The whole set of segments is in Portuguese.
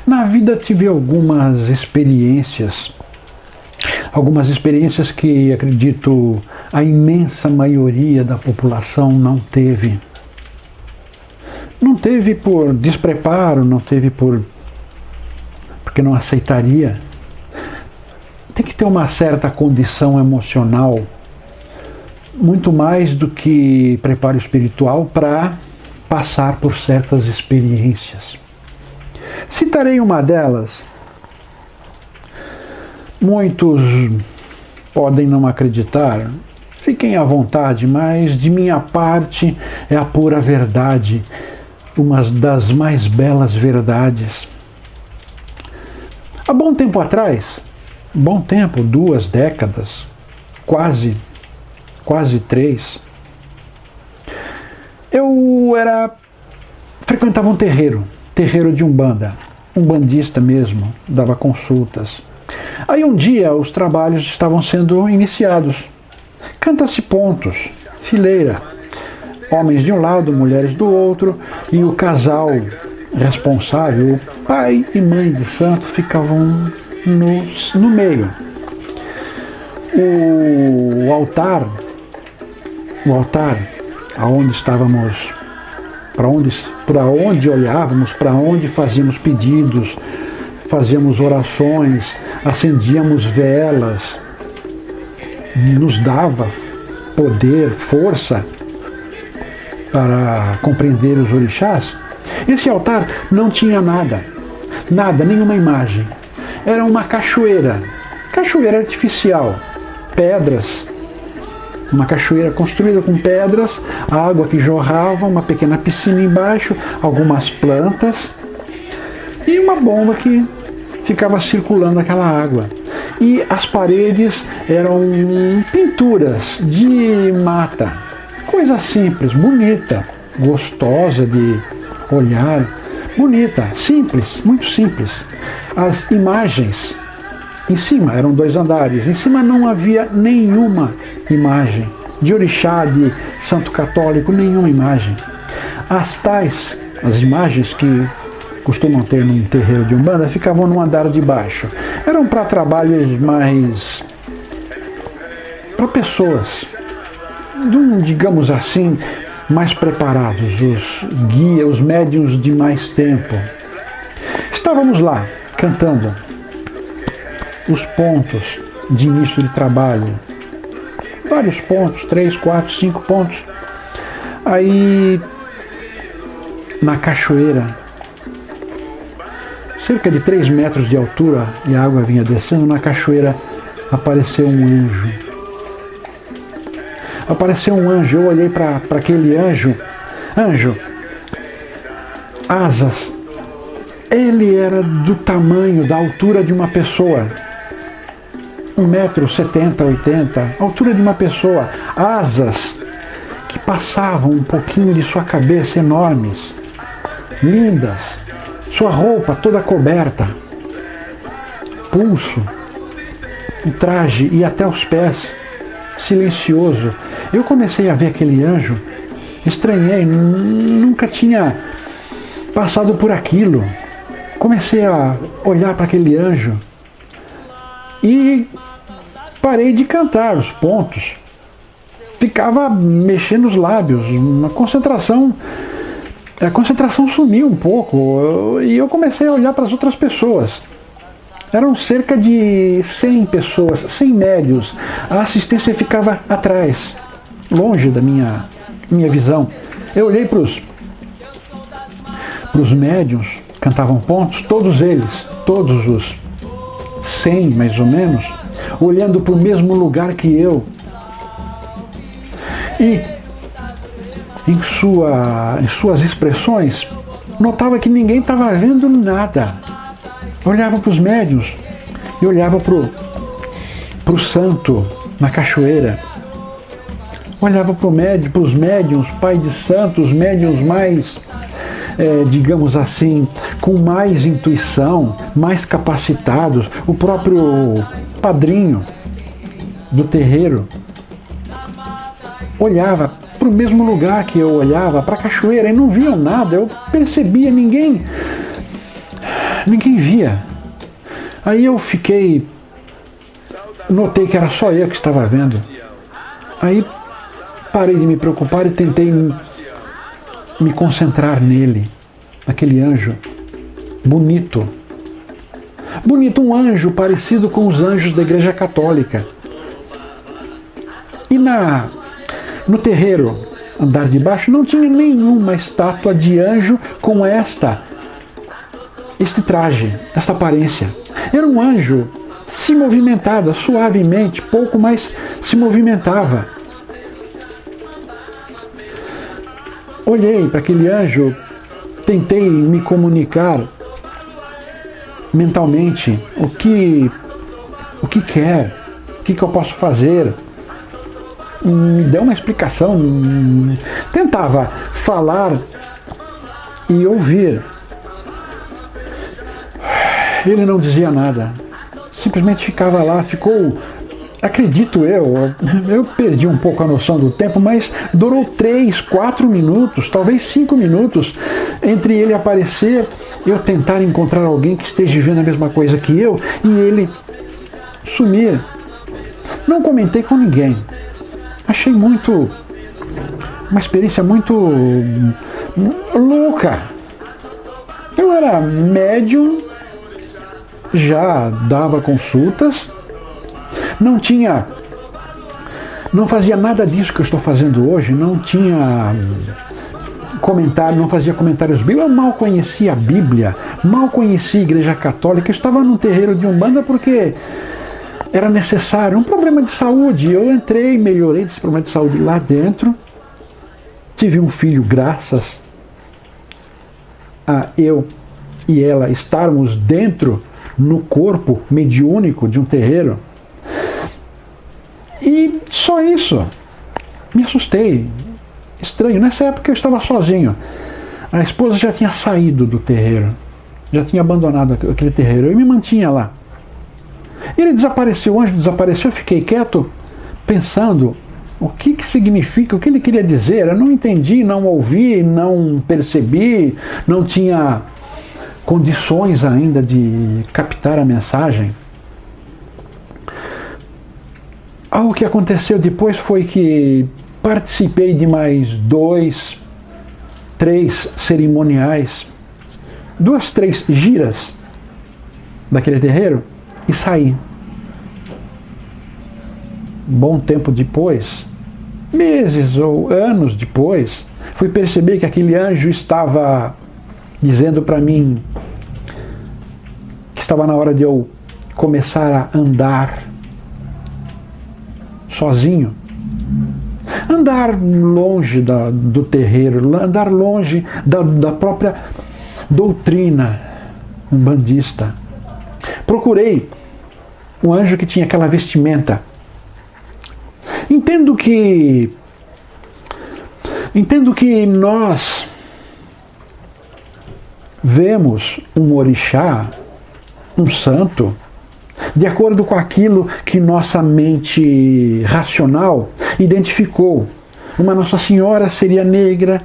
Na vida tive algumas experiências que acredito a imensa maioria da população não teve. Não teve por despreparo, não teve porque não aceitaria. Tem que ter uma certa condição emocional, muito mais do que preparo espiritual, para passar por certas experiências. Citarei uma delas. Muitos podem não acreditar, fiquem à vontade, mas de minha parte é a pura verdade, uma das mais belas verdades. Há bom tempo atrás, 2 décadas, quase 3, eu frequentava um terreiro de Umbanda, umbandista mesmo, dava consultas. Aí um dia os trabalhos estavam sendo iniciados. Canta-se pontos, fileira, homens de um lado, mulheres do outro, e o casal responsável, o pai e mãe de santo, ficavam no meio. O altar aonde estávamos, para onde olhávamos, para onde fazíamos pedidos, fazíamos orações, acendíamos velas, nos dava poder, força para compreender os orixás. Esse altar não tinha nada, nenhuma imagem. Era uma cachoeira artificial, pedras, uma cachoeira construída com pedras, água que jorrava, uma pequena piscina embaixo, algumas plantas e uma bomba que ficava circulando aquela água. E as paredes eram pinturas de mata, coisa simples, bonita, gostosa de olhar, bonita, simples, muito simples. As imagens em cima eram 2 andares, em cima não havia nenhuma imagem de orixá, de santo católico, nenhuma imagem. As imagens que costumam ter num terreiro de Umbanda ficavam no andar de baixo. Eram para trabalhos mais para pessoas, digamos assim, mais preparados, os guias, os médiuns de mais tempo. Estávamos lá, cantando os pontos de início de trabalho. Vários pontos, 3, 4, 5 pontos. Aí, na cachoeira, cerca de 3 metros de altura, e a água vinha descendo, na cachoeira apareceu um anjo. Eu olhei para aquele anjo, asas. Ele era do tamanho, da altura de uma pessoa, 1,70 m, 80 m, altura de uma pessoa, asas que passavam um pouquinho de sua cabeça, enormes, lindas, sua roupa toda coberta, pulso, o traje e até os pés, silencioso. Eu comecei a ver aquele anjo, estranhei, nunca tinha passado por aquilo. Comecei a olhar para aquele anjo e parei de cantar os pontos. Ficava mexendo os lábios, a concentração sumiu um pouco e eu comecei a olhar para as outras pessoas. Eram cerca de 100 pessoas, 100 médiuns. A assistência ficava atrás, longe da minha visão. Eu olhei para os médiuns, cantavam pontos, todos os 100 mais ou menos, olhando para o mesmo lugar que eu. E em suas expressões, notava que ninguém estava vendo nada. Olhava para os médiuns e olhava para o santo na cachoeira. Olhava para os médiuns, pai de santos, médiuns mais, digamos assim, com mais intuição, mais capacitados. O próprio padrinho do terreiro olhava para o mesmo lugar que eu olhava, para a cachoeira, e não viam nada. Eu percebia, ninguém Ninguém via. Aí eu notei que era só eu que estava vendo. Aí parei de me preocupar e tentei me concentrar nele, naquele anjo bonito. Bonito, um anjo parecido com os anjos da Igreja Católica. E no terreiro, andar de baixo, não tinha nenhuma estátua de anjo com este traje, esta aparência. Era um anjo se movimentava suavemente, pouco, mas se movimentava. Olhei para aquele anjo, tentei me comunicar mentalmente o que quer, o que eu posso fazer. Me deu uma explicação, tentava falar e ouvir. Ele não dizia nada, simplesmente ficava lá, acredito eu perdi um pouco a noção do tempo, mas durou 3, 4 minutos, talvez 5 minutos, entre ele aparecer, eu tentar encontrar alguém que esteja vivendo a mesma coisa que eu, e ele sumir. Não comentei com ninguém. Achei uma experiência muito louca. Eu era médium, já dava consultas, não fazia nada disso que eu estou fazendo hoje, não tinha comentário, não fazia comentários bíblicos, eu mal conhecia a Bíblia, mal conhecia a Igreja Católica, eu estava num terreiro de Umbanda porque era necessário, um problema de saúde. Eu entrei, melhorei desse problema de saúde lá dentro, tive um filho graças a eu e ela estarmos dentro, no corpo mediúnico de um terreiro. E só isso. Me assustei. Estranho. Nessa época eu estava sozinho. A esposa já tinha saído do terreiro. Já tinha abandonado aquele terreiro. Eu me mantinha lá. Ele desapareceu, o anjo desapareceu. Eu fiquei quieto, pensando o que significa, o que ele queria dizer. Eu não entendi, não ouvi, não percebi, não tinha condições ainda de captar a mensagem. O que aconteceu depois foi que participei de mais 2, 3 cerimoniais, 2, 3 giras daquele terreiro e saí. Bom tempo depois, meses ou anos depois, fui perceber que aquele anjo estava dizendo para mim que estava na hora de eu começar a andar sozinho, andar longe do terreiro, andar longe da própria doutrina umbandista. Procurei um anjo que tinha aquela vestimenta. Entendo que nós vemos um orixá, um santo, de acordo com aquilo que nossa mente racional identificou. Uma Nossa Senhora seria negra,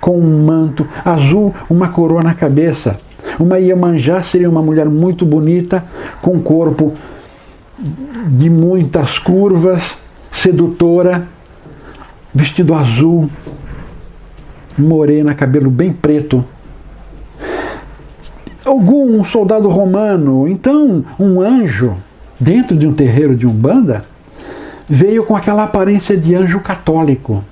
com um manto azul, uma coroa na cabeça. Uma Iemanjá seria uma mulher muito bonita, com um corpo de muitas curvas, sedutora, vestido azul, morena, cabelo bem preto. Um soldado romano. Então, um anjo, dentro de um terreiro de Umbanda, veio com aquela aparência de anjo católico.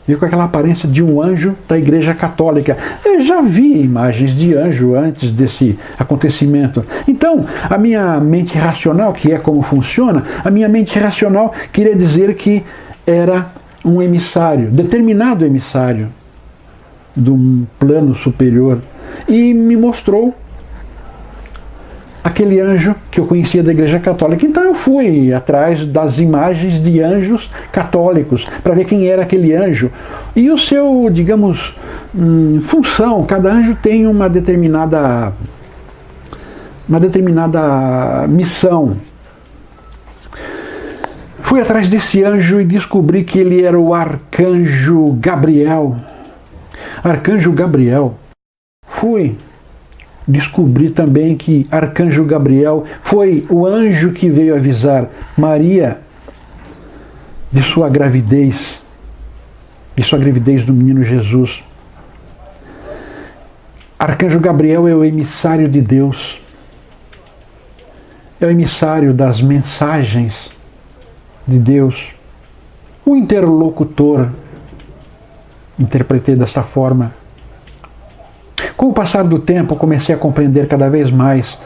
Veio com aquela aparência de um anjo da Igreja Católica. Eu já vi imagens de anjo antes desse acontecimento. Então, a minha mente racional, que é como funciona, a minha mente racional queria dizer que era um emissário, determinado emissário de um plano superior. E me mostrou aquele anjo que eu conhecia da Igreja Católica. Então eu fui atrás das imagens de anjos católicos para ver quem era aquele anjo e o seu, digamos, função. Cada anjo tem uma determinada missão. Fui atrás desse anjo e descobri que ele era o Arcanjo Gabriel. Arcanjo Gabriel. Fui descobri também que Arcanjo Gabriel foi o anjo que veio avisar Maria de sua gravidez do menino Jesus. Arcanjo Gabriel é o emissário de Deus, é o emissário das mensagens de Deus, o interlocutor, interpretei desta forma. Com o passar do tempo, comecei a compreender cada vez mais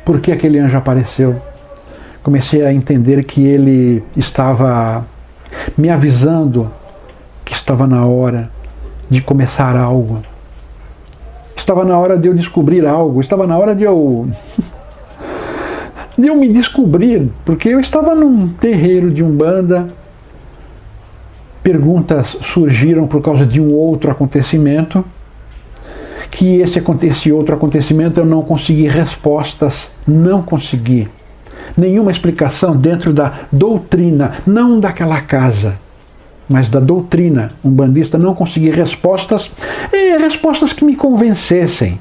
por que aquele anjo apareceu. Comecei a entender que ele estava me avisando que estava na hora de começar algo. Estava na hora de eu descobrir algo. Estava na hora de eu me descobrir, porque eu estava num terreiro de Umbanda. Perguntas surgiram por causa de um outro acontecimento, que esse outro acontecimento eu não consegui respostas, não consegui nenhuma explicação dentro da doutrina, não daquela casa, mas da doutrina umbandista, não consegui respostas, respostas que me convencessem.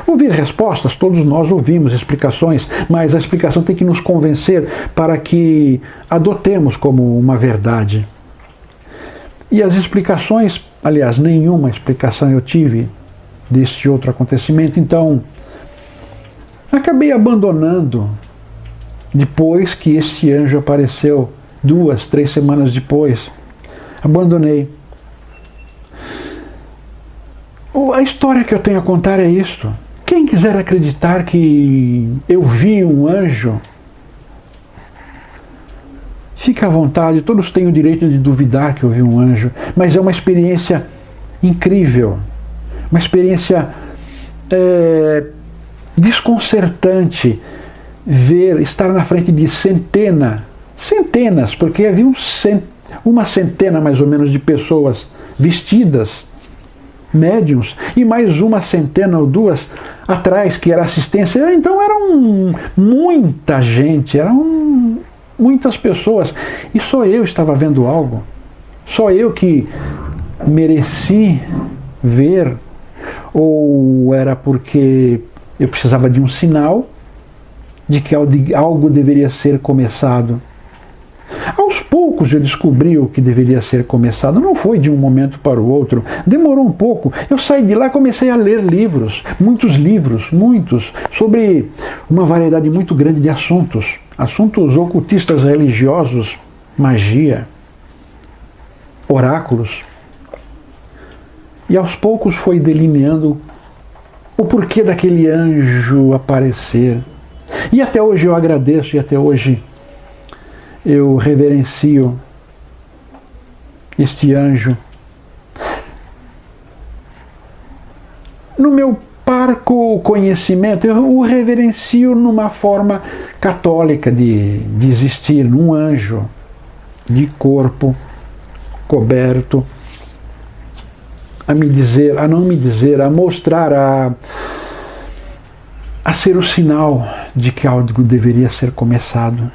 Ouvir respostas, todos nós ouvimos explicações, mas a explicação tem que nos convencer para que adotemos como uma verdade. E as explicações, aliás, nenhuma explicação eu tive desse outro acontecimento, então acabei abandonando depois que esse anjo apareceu, 2, 3 semanas depois. Abandonei. A história que eu tenho a contar é isto. Quem quiser acreditar que eu vi um anjo, fique à vontade, todos têm o direito de duvidar que eu vi um anjo, mas é uma experiência incrível, uma experiência desconcertante estar na frente de centenas, porque havia uma centena mais ou menos de pessoas vestidas, médiuns, e mais uma centena ou duas atrás, que era assistência. Então eram muita gente, eram muitas pessoas, e só eu estava vendo algo, só eu que mereci ver, ou era porque eu precisava de um sinal de que algo deveria ser começado. Aos poucos eu descobri o que deveria ser começado, não foi de um momento para o outro, demorou um pouco. Eu saí de lá e comecei a ler livros, muitos, sobre uma variedade muito grande de assuntos ocultistas, religiosos, magia, oráculos. E aos poucos foi delineando o porquê daquele anjo aparecer. E até hoje eu agradeço, e até hoje eu reverencio este anjo. No meu parco conhecimento, eu o reverencio numa forma católica de existir, num anjo de corpo coberto, a mostrar, a ser o sinal de que algo deveria ser começado.